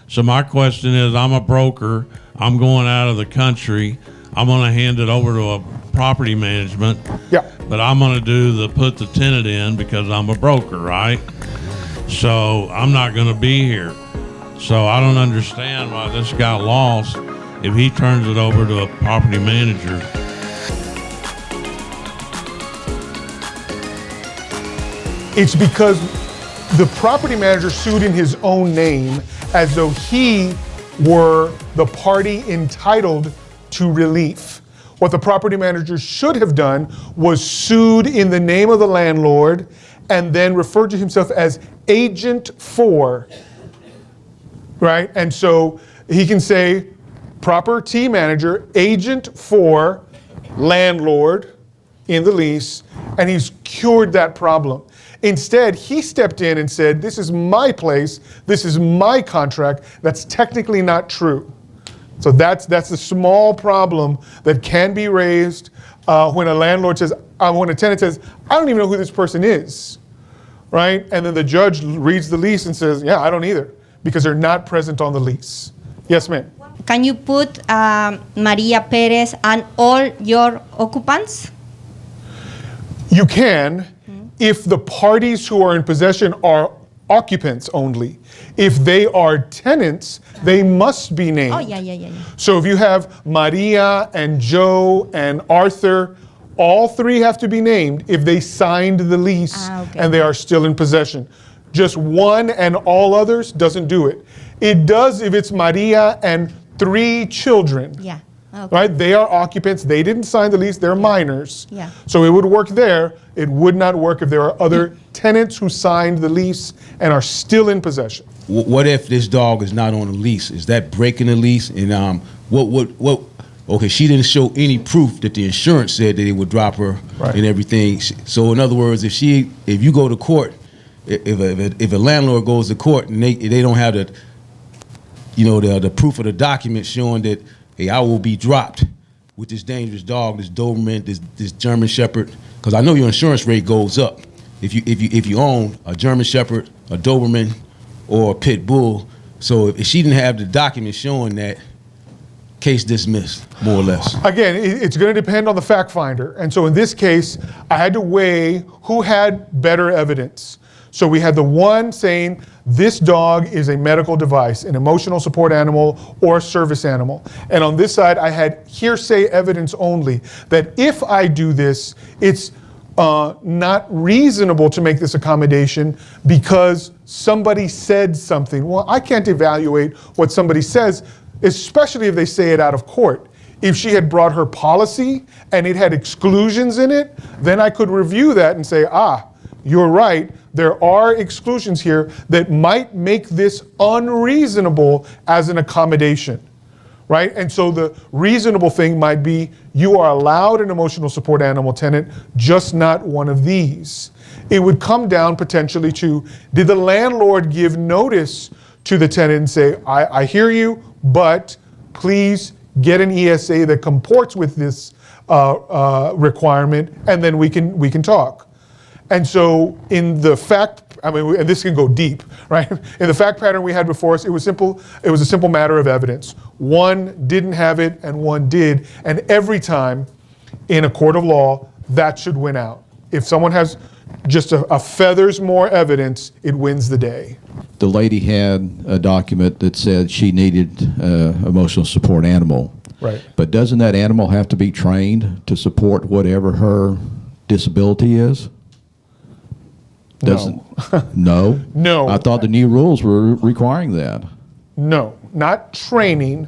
So my question is, I'm a broker. I'm going out of the country. I'm going to hand it over to a property management. Yeah. But I'm going to put the tenant in because I'm a broker, right? So I'm not going to be here. So I don't understand why this got lost if he turns it over to a property manager. It's because the property manager sued in his own name as though he were the party entitled to relief. What the property manager should have done was sued in the name of the landlord and then referred to himself as agent for, right? And so he can say property manager, agent for landlord in the lease, and he's cured that problem. Instead, he stepped in and said, this is my place, this is my contract. That's technically not true. So that's the small problem that can be raised when a landlord says, when a tenant says, I don't even know who this person is, right? And then the judge reads the lease and says, yeah, I don't either, because they're not present on the lease. Yes, ma'am. Can you put Maria Perez and all your occupants? You can, if the parties who are in possession are occupants only. If they are tenants, they must be named. Oh, yeah. So if you have Maria and Joe and Arthur, all three have to be named if they signed the lease and they are still in possession. Just one and all others doesn't do it. It does if it's Maria and 3 children. Yeah. Okay. Right? They are occupants. They didn't sign the lease. They're minors. Yeah. So it would work there. It would not work if there are other tenants who signed the lease and are still in possession. What if this dog is not on the lease? Is that breaking the lease? And what? Okay, she didn't show any proof that the insurance said that it would drop her and everything. So in other words, if you go to court, if a landlord goes to court and they don't have the proof of the document showing that, hey, I will be dropped with this dangerous dog, this Doberman, this German Shepherd, because I know your insurance rate goes up if you own a German Shepherd, a Doberman, or a Pit Bull. So if she didn't have the document showing that, case dismissed, more or less. Again, it's going to depend on the fact finder. And so in this case, I had to weigh who had better evidence. So we had the one saying this dog is a medical device, an emotional support animal or a service animal. And on this side, I had hearsay evidence only that if I do this, it's not reasonable to make this accommodation because somebody said something. Well, I can't evaluate what somebody says, especially if they say it out of court. If she had brought her policy and it had exclusions in it, then I could review that and say, you're right. There are exclusions here that might make this unreasonable as an accommodation, right? And so the reasonable thing might be you are allowed an emotional support animal tenant, just not one of these. It would come down potentially to, did the landlord give notice to the tenant and say, I hear you, but please get an ESA that comports with this requirement, and then we can talk. And so in the fact, and this can go deep, right? In the fact pattern we had before us, it was simple. It was a simple matter of evidence. One didn't have it and one did. And every time in a court of law, that should win out. If someone has just a feather's more evidence, it wins the day. The lady had a document that said she needed emotional support animal. Right. But doesn't that animal have to be trained to support whatever her disability is? No. No. I thought the new rules were requiring that. No, not training,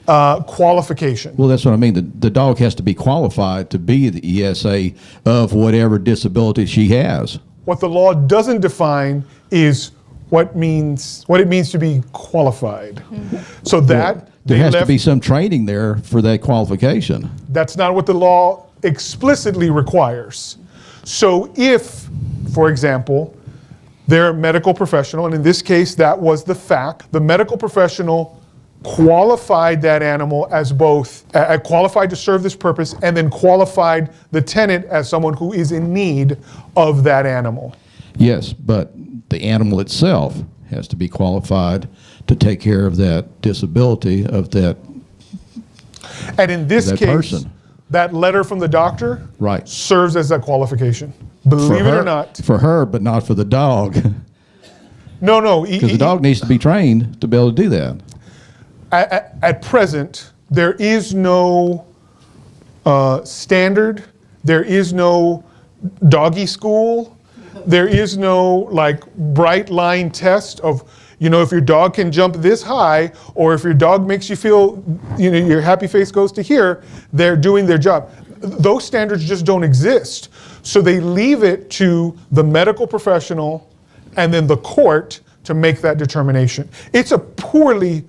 qualification. Well, that's what I mean. The dog has to be qualified to be the ESA of whatever disability she has. What the law doesn't define is what it means to be qualified. Mm-hmm. So that there has to be some training there for that qualification. That's not what the law explicitly requires. So if, for example, they're a medical professional, and in this case that was the fact, the medical professional qualified that animal as both qualified to serve this purpose and then qualified the tenant as someone who is in need of that animal. Yes, but the animal itself has to be qualified to take care of that disability of that. And in this That case, person. that letter from the doctor Right. serves as that qualification. Believe it or not. For her, but not for the dog. No. Because the dog needs to be trained to be able to do that. At present, there is no standard. There is no doggy school. There is no like bright line test of, if your dog can jump this high, or if your dog makes you feel, your happy face goes to here, they're doing their job. Those standards just don't exist. So they leave it to the medical professional and then the court to make that determination. It's a poorly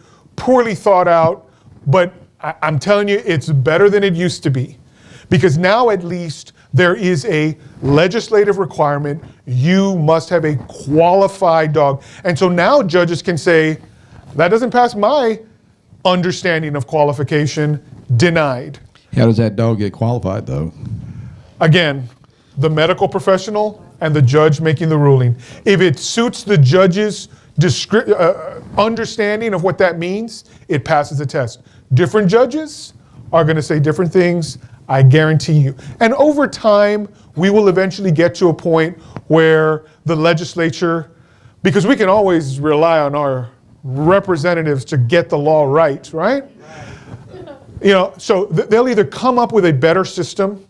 thought out, but I'm telling you, it's better than it used to be. Because now at least there is a legislative requirement. You must have a qualified dog. And so now judges can say, that doesn't pass my understanding of qualification, denied. How does that dog get qualified, though? Again, the medical professional and the judge making the ruling. If it suits the judge's understanding of what that means, it passes the test. Different judges are going to say different things, I guarantee you. And over time, we will eventually get to a point where the legislature, because we can always rely on our representatives to get the law right? So they'll either come up with a better system,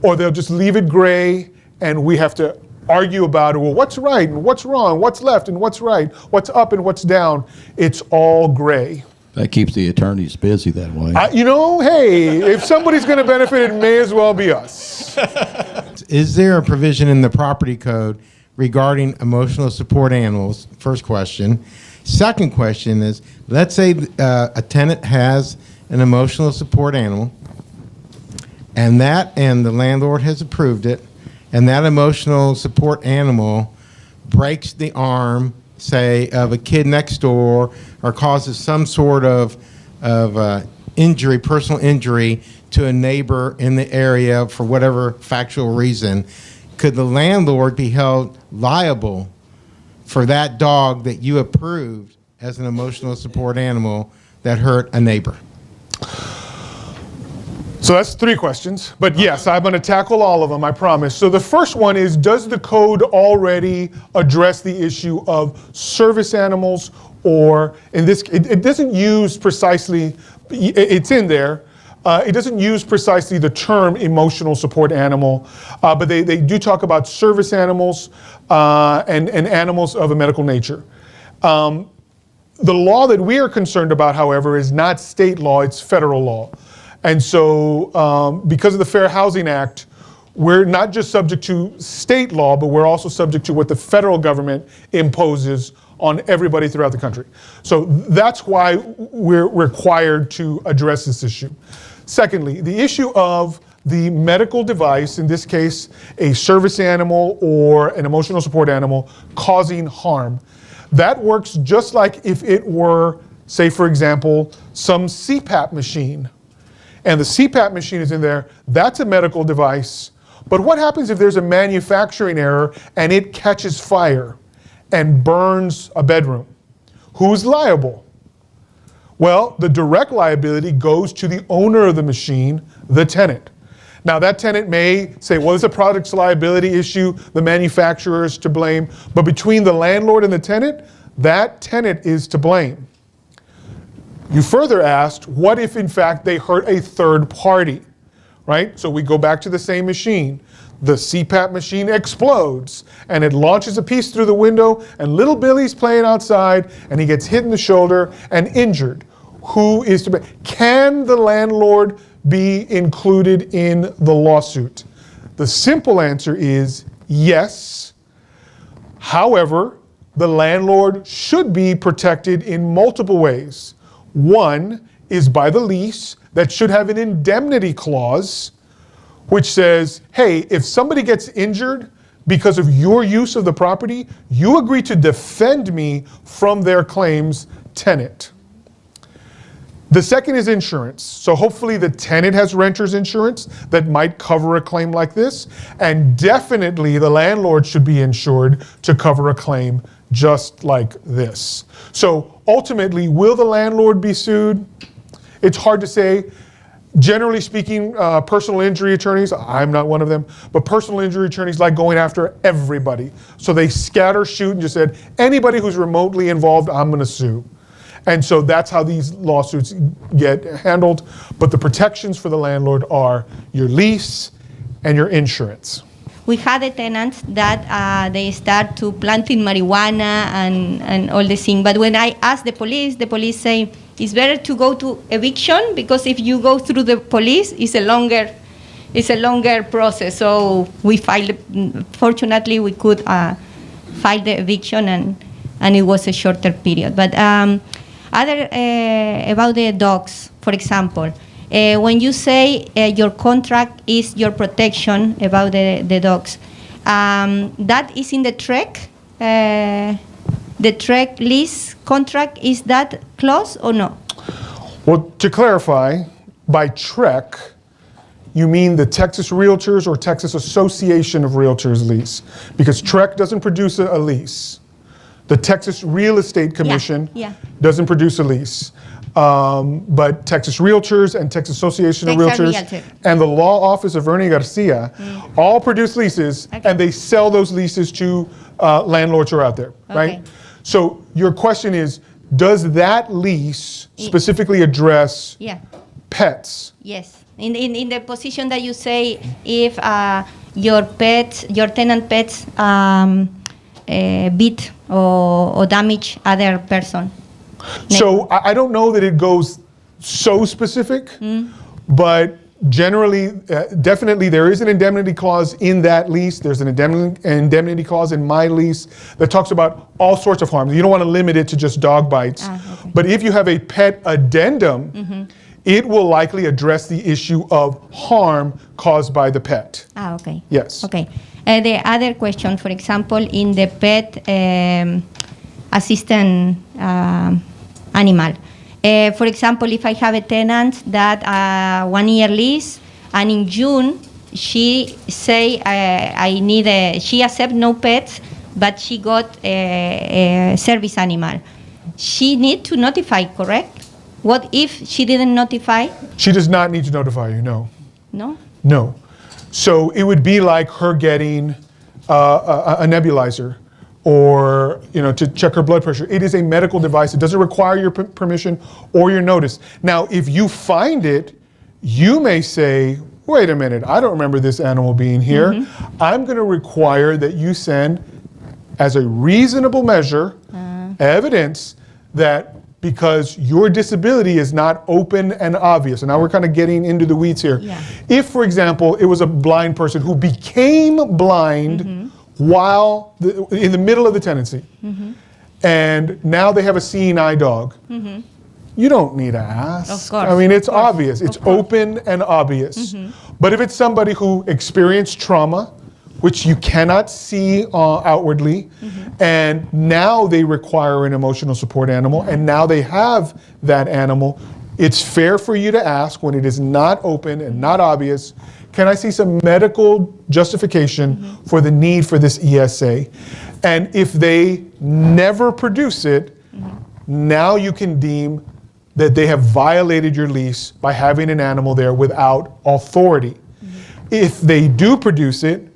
or they'll just leave it gray, and we have to argue about it. Well, what's right and what's wrong? What's left and what's right? What's up and what's down? It's all gray. That keeps the attorneys busy that way. Hey, if somebody's going to benefit, it may as well be us. Is there a provision in the property code regarding emotional support animals? First question. Second question is, let's say a tenant has an emotional support animal, and the landlord has approved it, and that emotional support animal breaks the arm, say, of a kid next door, or causes some sort of injury, personal injury, to a neighbor in the area for whatever factual reason, could the landlord be held liable for that dog that you approved as an emotional support animal that hurt a neighbor? So that's 3 questions, but yes, I'm going to tackle all of them, I promise. So the first one is, does the code already address the issue of service animals, or in this, it doesn't use precisely, it's in there, it doesn't use precisely the term emotional support animal, but they do talk about service animals and animals of a medical nature. The law that we are concerned about, however, is not state law, it's federal law. And so because of the Fair Housing Act, we're not just subject to state law, but we're also subject to what the federal government imposes on everybody throughout the country. So that's why we're required to address this issue. Secondly, the issue of the medical device, in this case, a service animal or an emotional support animal, causing harm. That works just like if it were, say, for example, some CPAP machine. And the CPAP machine is in there, that's a medical device. But what happens if there's a manufacturing error and it catches fire and burns a bedroom? Who's liable? Well, the direct liability goes to the owner of the machine, the tenant. Now that tenant may say, well, it's a product's liability issue, the manufacturer is to blame, but between the landlord and the tenant, that tenant is to blame. You further asked, what if in fact they hurt a third party, right? So we go back to the same machine. The CPAP machine explodes and it launches a piece through the window, and little Billy's playing outside and he gets hit in the shoulder and injured. Who is to blame? Can the landlord be included in the lawsuit? The simple answer is yes. However, the landlord should be protected in multiple ways. One is by the lease that should have an indemnity clause which says, hey, if somebody gets injured because of your use of the property, you agree to defend me from their claims, tenant. The second is insurance. So hopefully the tenant has renter's insurance that might cover a claim like this, and definitely the landlord should be insured to cover a claim just like this. So ultimately, will the landlord be sued? It's hard to say. Generally speaking, personal injury attorneys, I'm not one of them, but personal injury attorneys like going after everybody. So they scatter, shoot, and just said, anybody who's remotely involved, I'm going to sue. And so that's how these lawsuits get handled. But the protections for the landlord are your lease and your insurance. We had a tenant that they start to planting marijuana and all the thing. But when I asked the police say it's better to go to eviction because if you go through the police, it's a longer process. So we filed. Fortunately, we could file the eviction and it was a shorter period. But other about the dogs, for example. When you say your contract is your protection about the dogs, that is in the TREC lease contract, is that clause or no? Well, to clarify, by TREC, you mean the Texas Realtors or Texas Association of Realtors lease, because TREC doesn't produce a lease. The Texas Real Estate Commission doesn't produce a lease. But Texas Realtors and Texas Association of Realtors and the law office of Ernie Garcia all produce leases, and they sell those leases to landlords who are out there, right? So your question is, does that lease specifically address pets? Yes. In the position that you say, if your tenant pets beat or damage other person. So I don't know that it goes so specific, but generally, definitely there is an indemnity clause in that lease. There's an indemnity clause in my lease that talks about all sorts of harms. You don't want to limit it to just dog bites. But if you have a pet addendum, it will likely address the issue of harm caused by the pet. Okay. Yes. Okay. The other question, for example, in the pet assistant animal. For example, if I have a tenant that 1 year lease, and in June she say she accept no pets, but she got a service animal. She need to notify, correct? What if she didn't notify? She does not need to notify you, no. No? No. So it would be like her getting a nebulizer, or to check her blood pressure. It is a medical device. It doesn't require your permission or your notice. Now, if you find it, you may say, wait a minute, I don't remember this animal being here. I'm going to require that you send, as a reasonable measure, evidence that because your disability is not open and obvious. And now we're kind of getting into the weeds here. If, for example, it was a blind person who became blind while in the middle of the tenancy, and now they have a seeing eye dog, you don't need to ask. Of course. I mean, it's obvious. It's open and obvious. But if it's somebody who experienced trauma, which you cannot see outwardly, and now they require an emotional support animal, and now they have that animal, it's fair for you to ask when it is not open and not obvious, can I see some medical justification for the need for this ESA? And if they never produce it, now you can deem that they have violated your lease by having an animal there without authority. If they do produce it,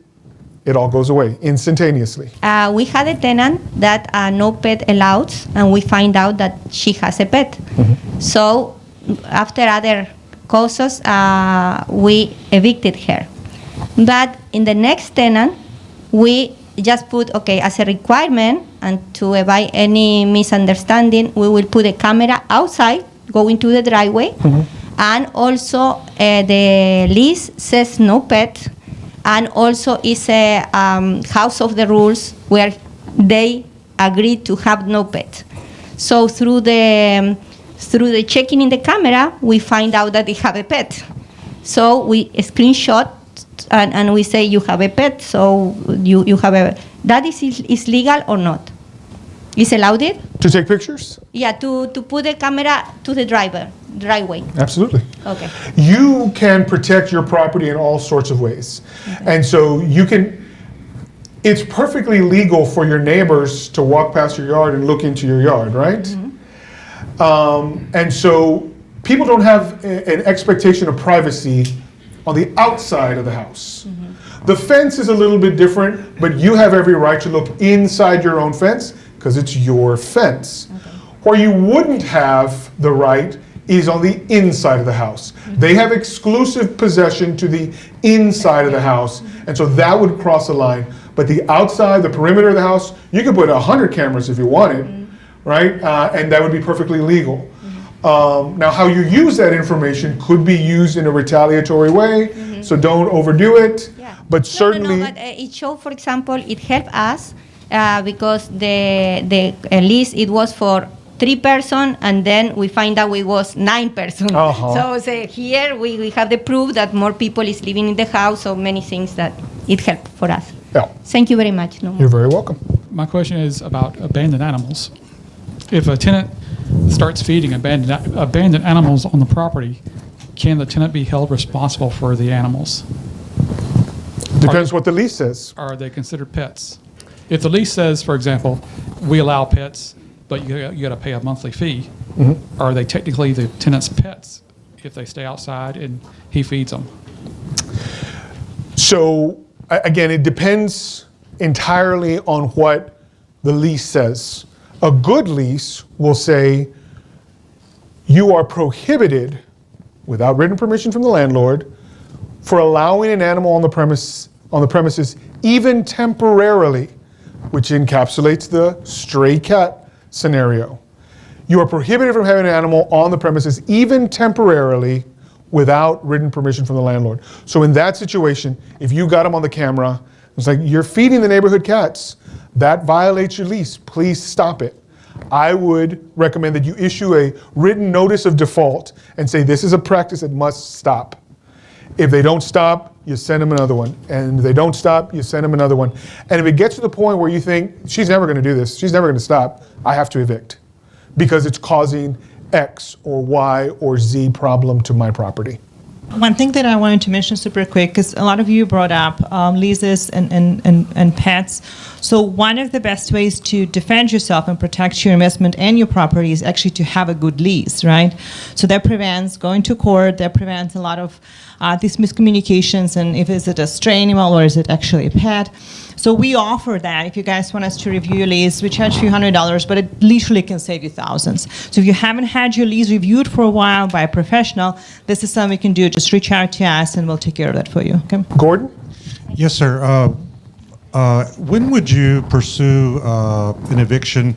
it all goes away instantaneously. We had a tenant that no pet allowed, and we find out that she has a pet. So after other causes, we evicted her. But in the next tenant, we just put, as a requirement, and to avoid any misunderstanding, we will put a camera outside, going to the driveway, and also the lease says no pet, and also is a house of the rules where they agreed to have no pet. So through the checking in the camera, we find out that they have a pet. So we screenshot and we say you have a pet, so you have a. That is legal or not? Is allowed it? To take pictures? Yeah, to put the camera to the driveway. Absolutely. Okay. You can protect your property in all sorts of ways. And so you can, it's perfectly legal for your neighbors to walk past your yard and look into your yard, right? And so people don't have an expectation of privacy on the outside of the house. The fence is a little bit different, but you have every right to look inside your own fence because it's your fence. Where you wouldn't have the right is on the inside of the house. They have exclusive possession to the inside of the house, and so that would cross a line. But the outside, the perimeter of the house, you could put 100 cameras if you wanted, right? And that would be perfectly legal. Now, how you use that information could be used in a retaliatory way, so don't overdo it. Yeah. But certainly, No, but it showed, for example, it helped us because the lease, it was for 3 person, and then we find out we was 9 person. So say here we have the proof that more people is living in the house, so many things that it helped for us. yeah, Thank you very much. No more. you're very welcome. My question is about abandoned animals. If a tenant starts feeding abandoned animals on the property, can the tenant be held responsible for the animals? Depends what the lease says. Are they considered pets? If the lease says, for example, we allow pets, but you got to pay a monthly fee, are they technically the tenant's pets if they stay outside and he feeds them? So again, it depends entirely on what the lease says. A good lease will say you are prohibited, without written permission from the landlord, for allowing an animal on the premises even temporarily, which encapsulates the stray cat scenario. You are prohibited from having an animal on the premises even temporarily without written permission from the landlord. So in that situation, if you got them on the camera, it's like, you're feeding the neighborhood cats, that violates your lease. Please stop it. I would recommend that you issue a written notice of default and say this is a practice that must stop. If they don't stop, you send them another one. And if they don't stop, you send them another one. And if it gets to the point where you think, she's never going to do this, she's never going to stop, I have to evict because it's causing X or Y or Z problem to my property. One thing that I wanted to mention super quick, because a lot of you brought up leases and pets. So one of the best ways to defend yourself and protect your investment and your property is actually to have a good lease, right? So that prevents going to court, that prevents a lot of these miscommunications, and if is it a stray animal or is it actually a pet. So we offer that. If you guys want us to review your lease, we charge a few $100s, but it literally can save you thousands. So if you haven't had your lease reviewed for a while by a professional, this is something we can do. Just reach out to us and we'll take care of that for you. Okay? Gordon? Yes, sir. When would you pursue an eviction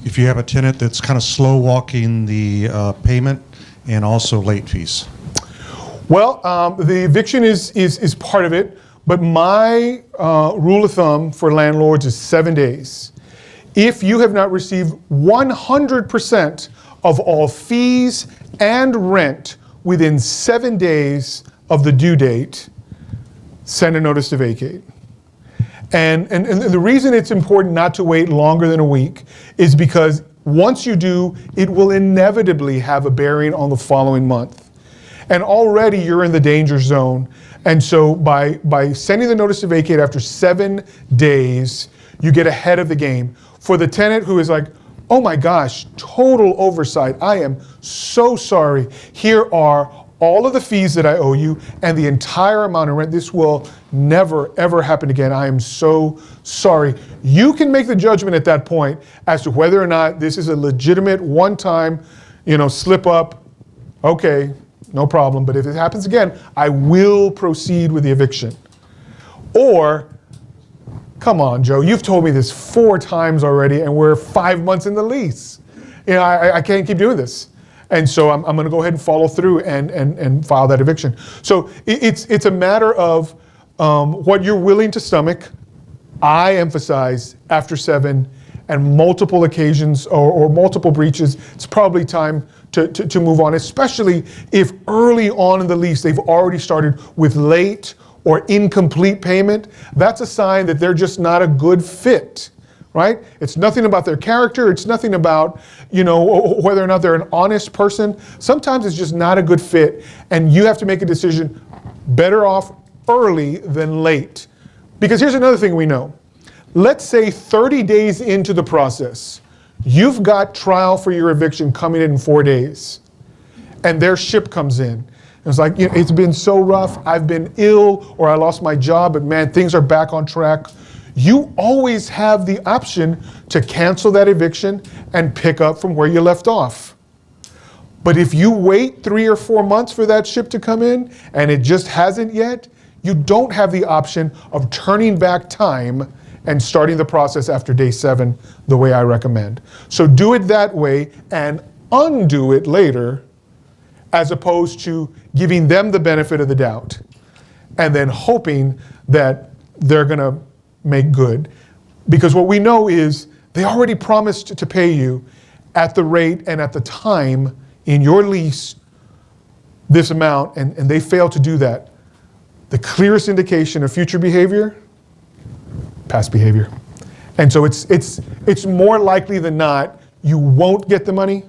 if you have a tenant that's kind of slow walking the payment and also late fees? Well, the eviction is part of it, but my rule of thumb for landlords is 7 days. If you have not received 100% of all fees and rent within 7 days of the due date, send a notice to vacate. And the reason it's important not to wait longer than a week is because once you do, it will inevitably have a bearing on the following month. And already you're in the danger zone. And so by sending the notice to vacate after 7 days, you get ahead of the game. For the tenant who is like, oh my gosh, total oversight, I am so sorry. Here are all of the fees that I owe you and the entire amount of rent. This will never, ever happen again. I am so sorry. You can make the judgment at that point as to whether or not this is a legitimate one-time, slip up. Okay, no problem. But if it happens again, I will proceed with the eviction. Or, come on, Joe, you've told me this 4 times already and we're 5 months in the lease. I can't keep doing this. And so I'm going to go ahead and follow through and file that eviction. So it's a matter of what you're willing to stomach. I emphasize after 7 and multiple occasions or multiple breaches, it's probably time to move on, especially if early on in the lease they've already started with late or incomplete payment. That's a sign that they're just not a good fit. Right? It's nothing about their character. It's nothing about, whether or not they're an honest person. Sometimes it's just not a good fit. And you have to make a decision, better off early than late. Because here's another thing we know. Let's say 30 days into the process, you've got trial for your eviction coming in 4 days, and their ship comes in. It's like, it's been so rough, I've been ill, or I lost my job, but man, things are back on track. You always have the option to cancel that eviction and pick up from where you left off. But if you wait 3 or 4 months for that ship to come in and it just hasn't yet, you don't have the option of turning back time and starting the process after day 7 the way I recommend. So do it that way and undo it later, as opposed to giving them the benefit of the doubt and then hoping that they're going to make good. Because what we know is they already promised to pay you at the rate and at the time in your lease this amount, and they fail to do that. The clearest indication of future behavior, past behavior. And so it's more likely than not you won't get the money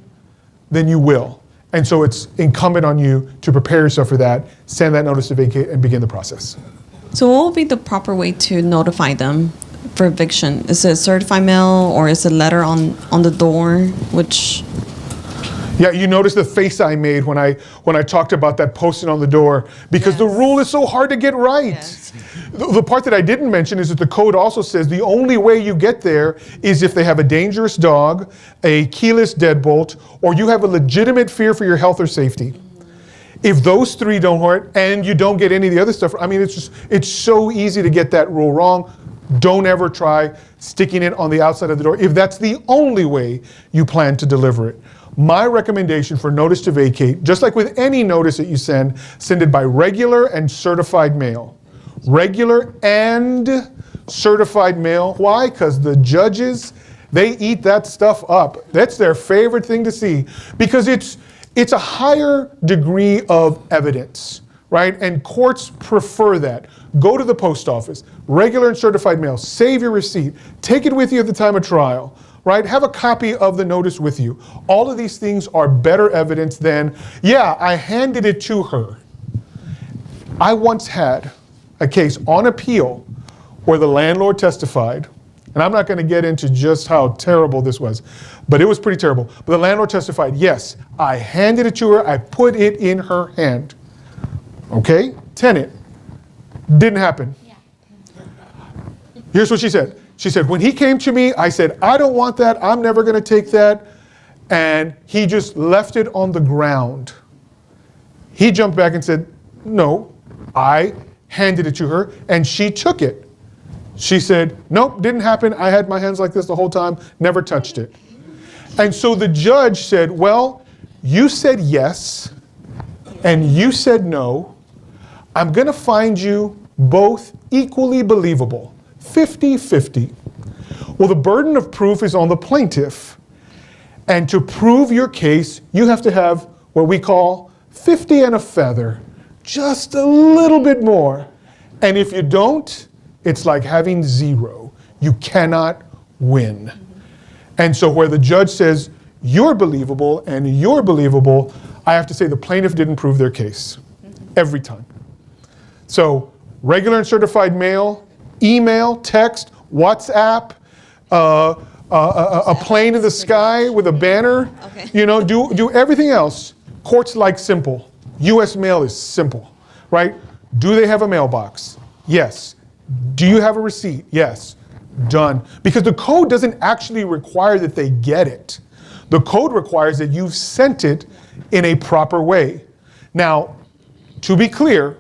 than you will. And so it's incumbent on you to prepare yourself for that, send that notice to vacate, and begin the process. So what will be the proper way to notify them for eviction? Is it certified mail or is it letter on the door? Which... Yeah, you notice the face I made when I talked about that posting on the door, because the rule is so hard to get right. Yes. The part that I didn't mention is that the code also says the only way you get there is if they have a dangerous dog, a keyless deadbolt, or you have a legitimate fear for your health or safety. If those 3 don't work and you don't get any of the other stuff, I mean, it's so easy to get that rule wrong. Don't ever try sticking it on the outside of the door if that's the only way you plan to deliver it. My recommendation for notice to vacate, just like with any notice that you send it by regular and certified mail. Regular and certified mail. Why? Because the judges, they eat that stuff up. That's their favorite thing to see, because it's a higher degree of evidence, right? And courts prefer that. Go to the post office, regular and certified mail, save your receipt, take it with you at the time of trial, right? Have a copy of the notice with you. All of these things are better evidence than, yeah, I handed it to her. I once had a case on appeal where the landlord testified, and I'm not going to get into just how terrible this was, but it was pretty terrible. But the landlord testified, yes, I handed it to her, I put it in her hand. Okay? Tenant. Didn't happen. Here's what she said. She said, when he came to me, I said, I don't want that, I'm never going to take that. And he just left it on the ground. He jumped back and said, no, I handed it to her, and she took it. She said, nope, didn't happen. I had my hands like this the whole time, never touched it. And so the judge said, well, you said yes, and you said no. I'm going to find you both equally believable, 50-50. Well, the burden of proof is on the plaintiff. And to prove your case, you have to have what we call 50 and a feather, just a little bit more. And if you don't, it's like having 0. You cannot win. And so where the judge says, you're believable and you're believable, I have to say the plaintiff didn't prove their case every time. So regular and certified mail, email, text, WhatsApp, a plane in the sky with a banner, you know, do everything else. Courts like simple. U.S. mail is simple, right? Do they have a mailbox? Yes. Do you have a receipt? Yes. Done. Because the code doesn't actually require that they get it. The code requires that you've sent it in a proper way. Now, to be clear,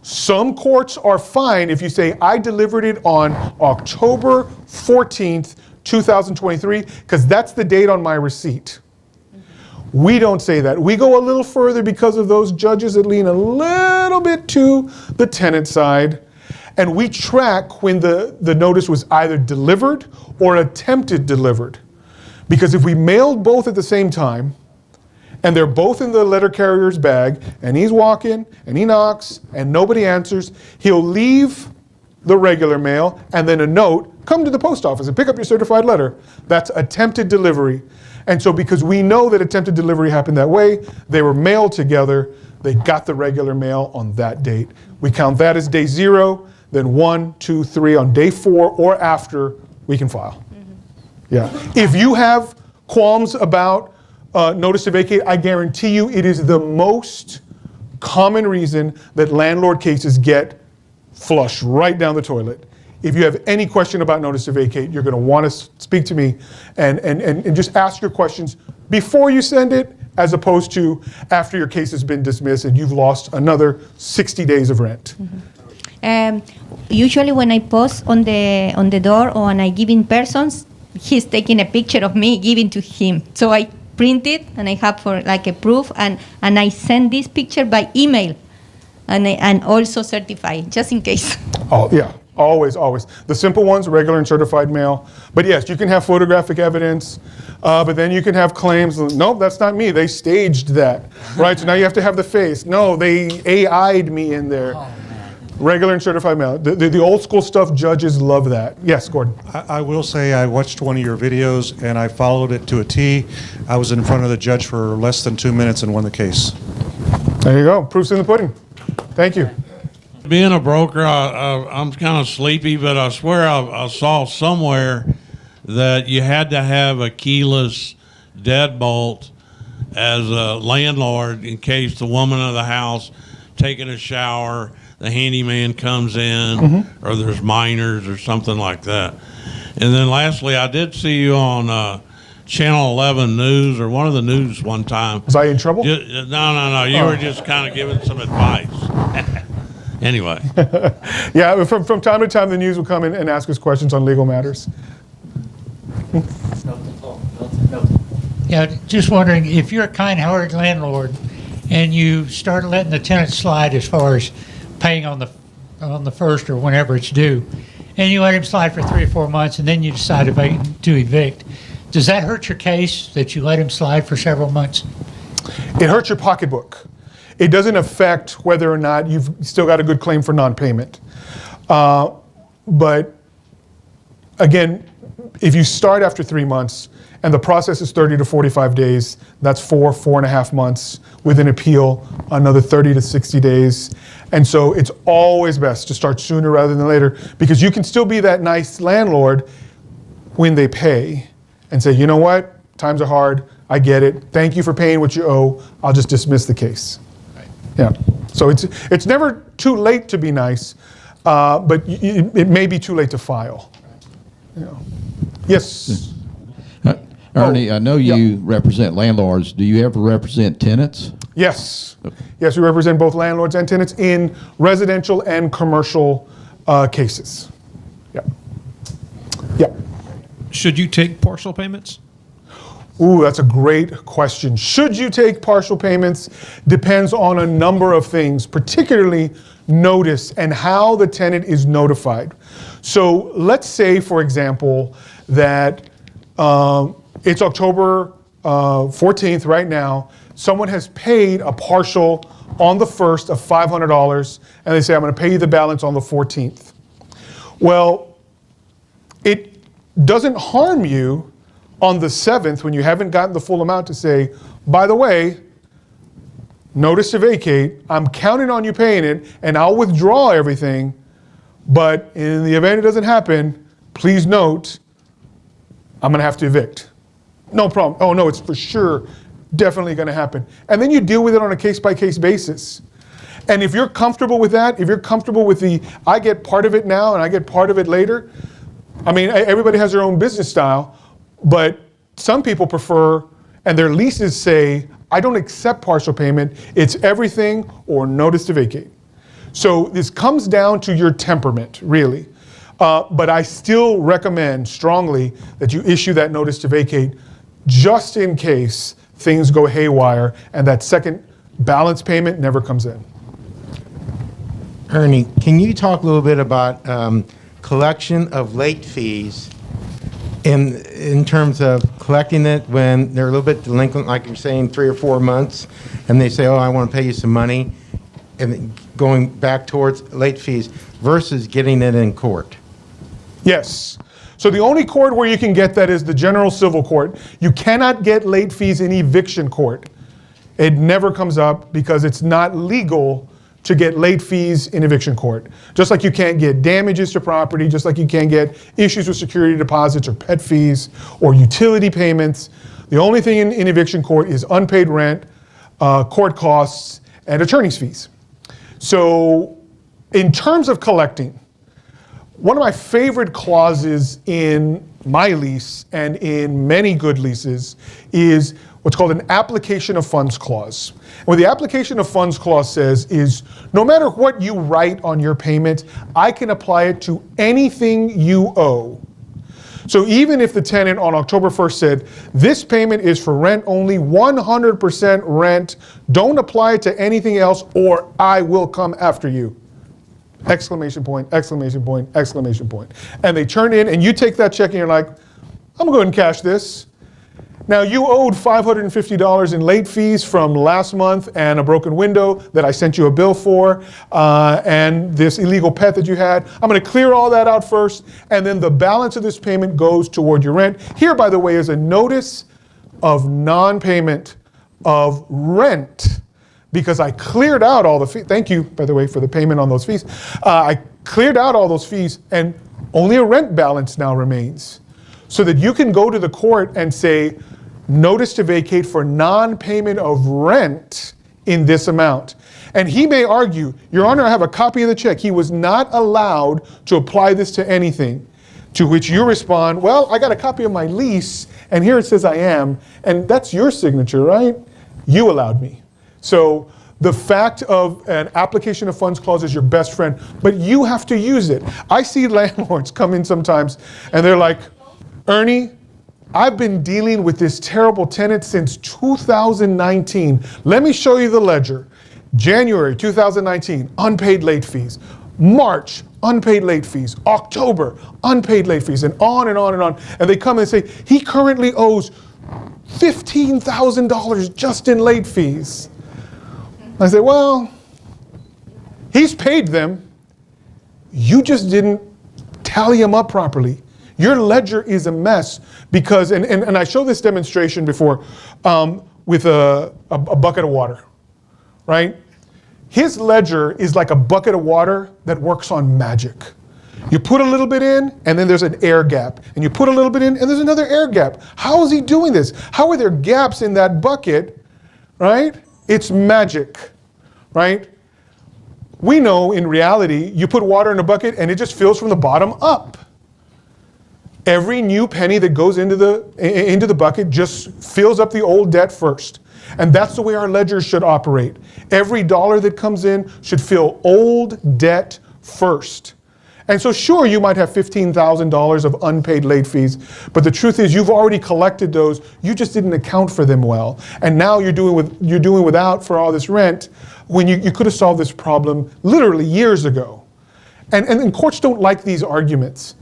some courts are fine if you say, I delivered it on October 14th, 2023, because that's the date on my receipt. We don't say that. We go a little further because of those judges that lean a little bit to the tenant side, and we track when the notice was either delivered or attempted delivered. Because if we mailed both at the same time, and they're both in the letter carrier's bag, and he's walking, and he knocks, and nobody answers, he'll leave the regular mail, and then a note, come to the post office and pick up your certified letter. That's attempted delivery. And so because we know that attempted delivery happened that way, they were mailed together, they got the regular mail on that date. We count that as day 0. then 1, 2, 3 on day 4 or after, we can file. Yeah. If you have qualms about notice to vacate, I guarantee you it is the most common reason that landlord cases get flushed right down the toilet. If you have any question about notice to vacate, you're going to want to speak to me and just ask your questions before you send it, as opposed to after your case has been dismissed and you've lost another 60 days of rent. Usually when I post on the door or when I give in persons, he's taking a picture of me giving to him. So I print it and I have for like a proof, and I send this picture by email and also certify, just in case. Oh, yeah. Always, always. The simple ones, regular and certified mail. But yes, you can have photographic evidence, but then you can have claims. Nope, that's not me. They staged that, right? So now you have to have the face. No, they AI'd me in there. Oh, regular and certified mail. The old school stuff, judges love that. Yes, Gordon. I will say I watched one of your videos and I followed it to a T. I was in front of the judge for less than 2 minutes and won the case. There you go. Proof's in the pudding. Thank you. Being a broker, I'm kind of sleepy, but I swear I saw somewhere that you had to have a keyless deadbolt as a landlord in case the woman of the house taking a shower, the handyman comes in, or there's minors or something like that. And then lastly, I did see you on Channel 11 News or one of the news one time. Was I in trouble? No. You were just kind of giving some advice. Anyway. Yeah, from time to time, the news will come in and ask us questions on legal matters. Yeah, just wondering, if you're a kind-hearted landlord and you start letting the tenant slide as far as paying on the first or whenever it's due, and you let him slide for 3 or 4 months, and then you decide to evict, does that hurt your case that you let him slide for several months? It hurts your pocketbook. It doesn't affect whether or not you've still got a good claim for non-payment. But again, if you start after 3 months and the process is 30 to 45 days, that's 4.5 months. With an appeal, another 30 to 60 days. And so it's always best to start sooner rather than later, because you can still be that nice landlord when they pay and say, you know what, times are hard, I get it, thank you for paying what you owe, I'll just dismiss the case. Yeah, so it's never too late to be nice, but it may be too late to file. You know. Yes. Ernie, I know you represent landlords. Do you ever represent tenants? Yes. Yes, we represent both landlords and tenants in residential and commercial cases. Yeah. Yeah. Should you take partial payments? Ooh, that's a great question. Should you take partial payments? Depends on a number of things, particularly notice and how the tenant is notified. So let's say, for example, that it's October 14th right now. Someone has paid a partial on the 1st of $500, and they say, I'm going to pay you the balance on the 14th. Well, it doesn't harm you on the 7th, when you haven't gotten the full amount, to say, by the way, notice to vacate, I'm counting on you paying it, and I'll withdraw everything, but in the event it doesn't happen, please note, I'm gonna have to evict. No problem. Oh no, it's for sure, definitely gonna happen. And then you deal with it on a case-by-case basis. And if you're comfortable with that, if you're comfortable with the, I get part of it now and I get part of it later, I mean, everybody has their own business style, but some people prefer, and their leases say, I don't accept partial payment, it's everything or notice to vacate. So this comes down to your temperament, really. But I still recommend strongly that you issue that notice to vacate just in case things go haywire and that second balance payment never comes in. Ernie, can you talk a little bit about collection of late fees in terms of collecting it when they're a little bit delinquent, like you're saying, 3 or 4 months, and they say, oh, I want to pay you some money, and going back towards late fees versus getting it in court? Yes. So the only court where you can get that is the general civil court. You cannot get late fees in eviction court. It never comes up because it's not legal to get late fees in eviction court. Just like you can't get damages to property, just like you can't get issues with security deposits or pet fees or utility payments. The only thing in eviction court is unpaid rent, court costs, and attorney's fees. So in terms of collecting, one of my favorite clauses in my lease and in many good leases is what's called an application of funds clause. What the application of funds clause says is no matter what you write on your payment, I can apply it to anything you owe. So even if the tenant on October 1st said, this payment is for rent only, 100% rent, don't apply it to anything else or I will come after you. Exclamation point, exclamation point, exclamation point. And they turn in and you take that check and you're like, I'm gonna go ahead and cash this. Now you owed $550 in late fees from last month and a broken window that I sent you a bill for, and this illegal pet that you had. I'm gonna clear all that out first, and then the balance of this payment goes toward your rent. Here, by the way, is a notice of non-payment of rent because I cleared out all the fees. Thank you, by the way, for the payment on those fees. I cleared out all those fees and only a rent balance now remains so that you can go to the court and say, notice to vacate for non-payment of rent in this amount. And he may argue, Your Honor, I have a copy of the check. He was not allowed to apply this to anything. To which you respond, well, I got a copy of my lease, and here it says I am, and that's your signature, right? You allowed me. So the fact of an application of funds clause is your best friend, but you have to use it. I see landlords come in sometimes, and they're like, Ernie, I've been dealing with this terrible tenant since 2019. Let me show you the ledger. January 2019, unpaid late fees. March, unpaid late fees. October, unpaid late fees, and on and on and on. And they come and say, he currently owes $15,000 just in late fees. I say, well, he's paid them. You just didn't tally them up properly. Your ledger is a mess because, and I showed this demonstration before with a bucket of water, right? His ledger is like a bucket of water that works on magic. You put a little bit in, and then there's an air gap. And you put a little bit in, and there's another air gap. How is he doing this? How are there gaps in that bucket, right? It's magic, right? We know in reality, you put water in a bucket, and it just fills from the bottom up. Every new penny that goes into the bucket just fills up the old debt first. And that's the way our ledgers should operate. Every dollar that comes in should fill old debt first. And so sure, you might have $15,000 of unpaid late fees, but the truth is you've already collected those, you just didn't account for them well. And now you're doing without for all this rent when you could have solved this problem literally years ago. And courts don't like these arguments.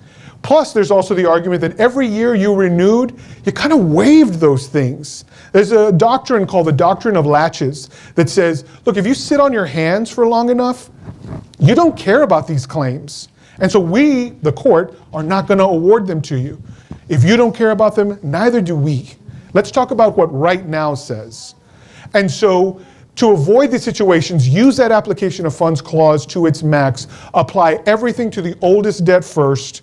Plus, there's also the argument that every year you renewed, you kind of waived those things. There's a doctrine called the doctrine of latches that says, look, if you sit on your hands for long enough, you don't care about these claims. And so we, the court, are not going to award them to you. If you don't care about them, neither do we. Let's talk about what right now says. And so to avoid these situations, use that application of funds clause to its max, apply everything to the oldest debt first,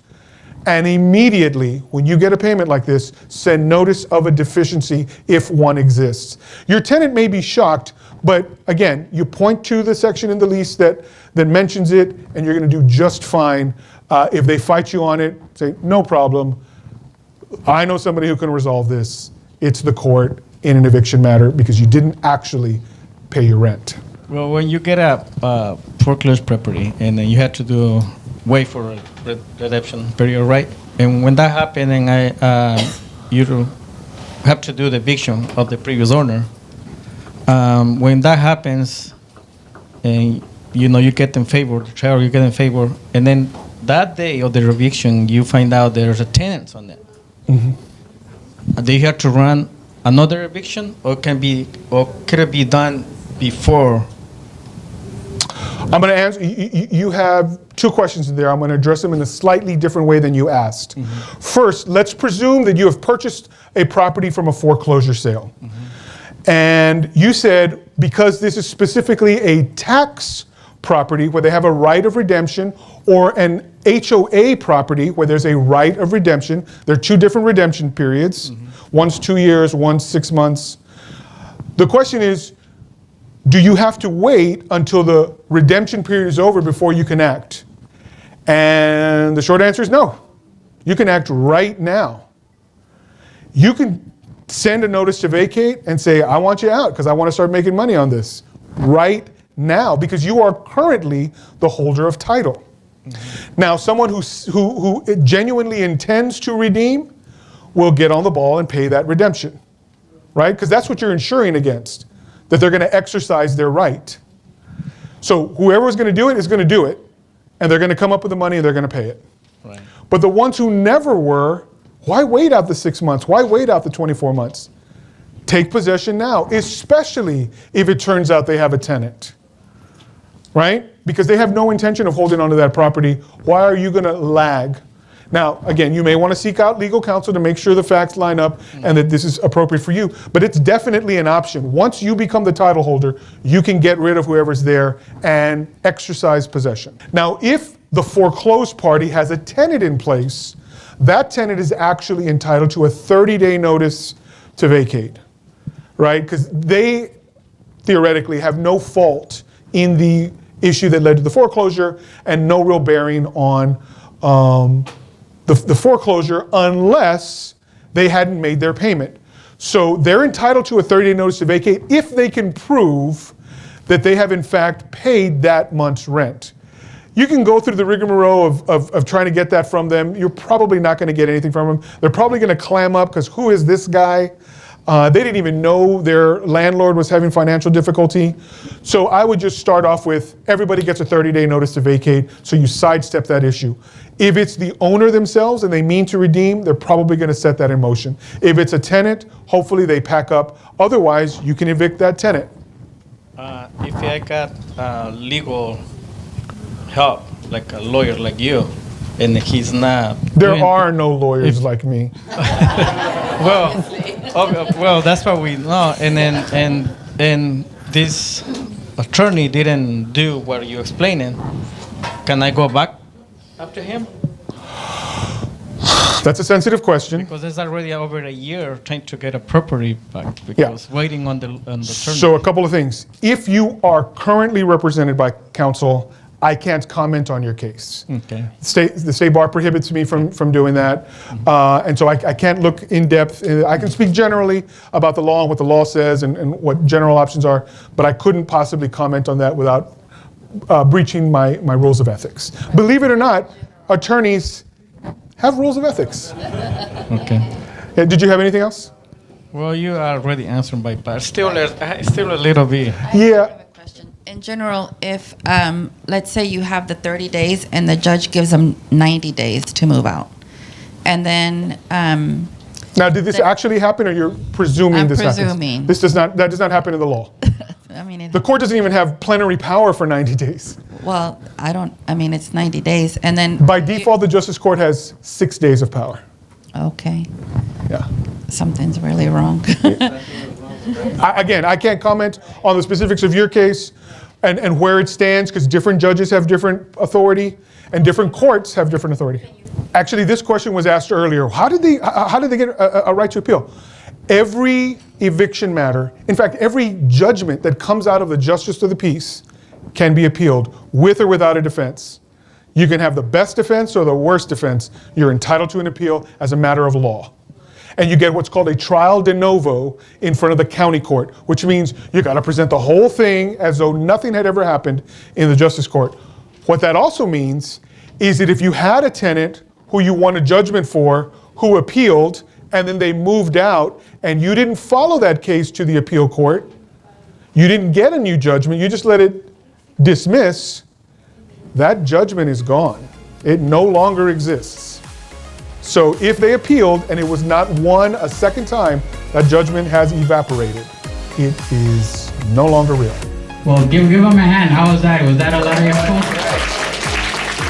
and immediately, when you get a payment like this, send notice of a deficiency if one exists. Your tenant may be shocked, but again, you point to the section in the lease that mentions it, and you're going to do just fine. If they fight you on it, say, no problem. I know somebody who can resolve this. It's the court in an eviction matter because you didn't actually pay your rent. Well, when you get a foreclosed property and then you have to wait for a redemption period, right? And when that happens, and you have to do the eviction of the previous owner. When that happens, and you get in favor, the trial you get in favor, and then that day of the eviction, you find out there's a tenant on it. Mm-hmm. Do you have to run another eviction, or could it be done before? I'm going to answer. You have two questions in there. I'm going to address them in a slightly different way than you asked. Mm-hmm. First, let's presume that you have purchased a property from a foreclosure sale. Mm-hmm. And you said, because this is specifically a tax property where they have a right of redemption, or an HOA property where there's a right of redemption. There are two different redemption periods. One's 2 years, one's 6 months. The question is, do you have to wait until the redemption period is over before you can act? And the short answer is no. You can act right now. You can send a notice to vacate and say, I want you out because I want to start making money on this right now, because you are currently the holder of title. Now, someone who genuinely intends to redeem will get on the ball and pay that redemption, right? Because that's what you're insuring against, that they're going to exercise their right. So whoever is going to do it is going to do it, and they're going to come up with the money and they're going to pay it. Right. But the ones who never were, why wait out the 6 months? Why wait out the 24 months? Take possession now, especially if it turns out they have a tenant, right? Because they have no intention of holding onto that property. Why are you going to lag? Now, again, you may want to seek out legal counsel to make sure the facts line up and that this is appropriate for you, but it's definitely an option. Once you become the title holder, you can get rid of whoever's there and exercise possession. Now, if the foreclosed party has a tenant in place, that tenant is actually entitled to a 30-day notice to vacate, right? Because they theoretically have no fault in the issue that led to the foreclosure and no real bearing on the foreclosure unless they hadn't made their payment. So they're entitled to a 30-day notice to vacate if they can prove that they have in fact paid that month's rent. You can go through the rigmarole of trying to get that from them. You're probably not going to get anything from them. They're probably going to clam up because who is this guy? They didn't even know their landlord was having financial difficulty. So I would just start off with everybody gets a 30-day notice to vacate, so you sidestep that issue. If it's the owner themselves and they mean to redeem, they're probably going to set that in motion. If it's a tenant, hopefully they pack up. Otherwise, you can evict that tenant. If I got legal help, like a lawyer like you, and he's not... There are no lawyers like me. Well, that's what we know. And then this attorney didn't do what you're explaining. Can I go back after him? That's a sensitive question. Because it's already over a year trying to get a property back because waiting on the attorney. So a couple of things. If you are currently represented by counsel, I can't comment on your case. Okay. The state bar prohibits me from doing that. And so I can't look in depth. I can speak generally about the law and what the law says and what general options are, but I couldn't possibly comment on that without breaching my rules of ethics. Believe it or not, attorneys have rules of ethics. Okay. Did you have anything else? Well, you already answered my part. Still a little bit. Yeah. In general, if, let's say you have the 30 days and the judge gives them 90 days to move out, and then... now, did this actually happen, or you're presuming this happens? I'm presuming. That does not happen in the law. I mean, the court doesn't even have plenary power for 90 days. Well, it's 90 days, and then... By default, the Justice Court has 6 days of power. Okay. Yeah. Something's really wrong. I can't comment on the specifics of your case and where it stands, because different judges have different authority and different courts have different authority. Actually, this question was asked earlier. How did they get a right to appeal? Every eviction matter, in fact, every judgment that comes out of the justice of the peace can be appealed with or without a defense. You can have the best defense or the worst defense. You're entitled to an appeal as a matter of law. And you get what's called a trial de novo in front of the county court, which means you got to present the whole thing as though nothing had ever happened in the justice court. What that also means is that if you had a tenant who you won a judgment for, who appealed, and then they moved out, and you didn't follow that case to the appeal court, you didn't get a new judgment, you just let it dismiss, that judgment is gone. It no longer exists. So if they appealed and it was not won a second time, that judgment has evaporated. It is no longer real. Well, give them a hand. How was that? Was that a lot of info?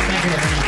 Thank you very much.